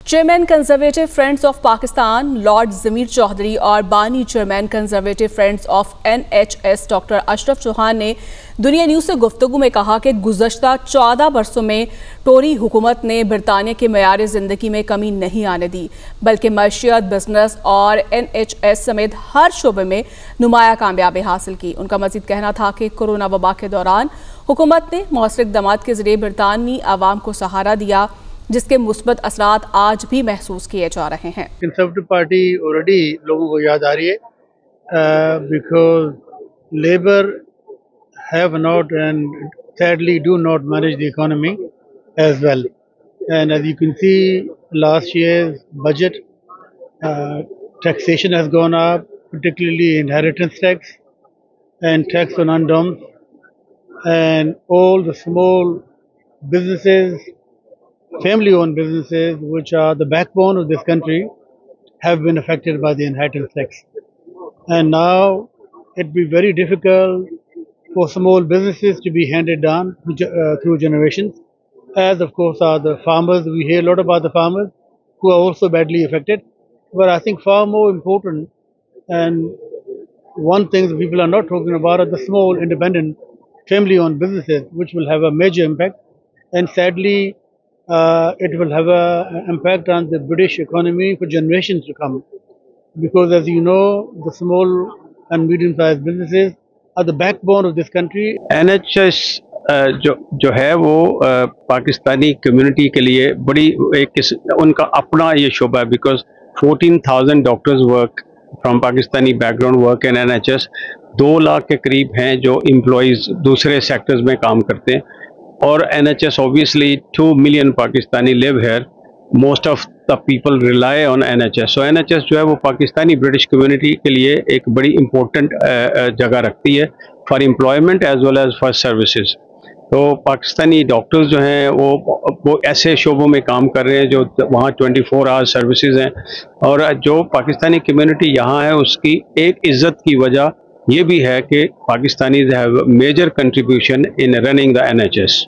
Chairman Conservative Friends of Pakistan Lord Zameer Chaudhry और बानी chairman Conservative Friends of NHS doctor Ashraf Chauhan ने Dunya news से गुफ्तगू में कहा कि गुज़श्ता 14 बरसों में टोरी हुकूमत ने बरतानिया के मयार ज़िंदगी में कमी नहीं आने दी, बल्कि मईशत, बिजनेस और NHS समेत हर शोबे में नुमाया कामयाबी हासिल की। उनका मजीद कहना था कि कोरोना वबा के दौरान हुकूमत ने मौसर इक़दामात के ज़रिए बरतानवी आवाम को सहारा दिया, जिसके मुस्बत असरात आज भी महसूस किए जा रहे हैं। कंजर्वेटिव पार्टी ऑलरेडी लोगों को याद आ रही है because Labour have not and sadly do not manage the economy as well and as you can see last year's budget taxation has gone up, particularly inheritance tax and tax on undoms, and all the small businesses, family-owned businesses, which are the backbone of this country, have been affected by the inheritance tax. And now it will be very difficult for small businesses to be handed down through generations, as of course are the farmers. We hear a lot about the farmers who are also badly affected. But I think far more important, and one thing that people are not talking about, are the small, independent, family-owned businesses, which will have a major impact. And sadly, it will have an impact on the British economy for generations to come, because as you know, the small and medium-sized businesses are the backbone of this country. NHS जो है वो Pakistani community के लिए बड़ी उनका अपना ये शोबा है, because 14,000 doctors work from Pakistani background work in NHS। 2 lakh के करीब हैं जो एम्प्लॉयज़ दूसरे सेक्टर्स में काम करते हैं, और NHS obviously 2 million Pakistani live here. Most of the people rely on NHS. So NHS जो है वो पाकिस्तानी ब्रिटिश कम्युनिटी के लिए एक बड़ी इम्पोर्टेंट जगह रखती है for employment as well as for services. तो पाकिस्तानी डॉक्टर्स जो हैं वो ऐसे शोबों में काम कर रहे हैं जो वहाँ 24 आवर सर्विसेज हैं, और जो पाकिस्तानी कम्युनिटी यहाँ है उसकी एक इज़्ज़त की वजह ये भी है कि Pakistanis have major contribution in running the NHS।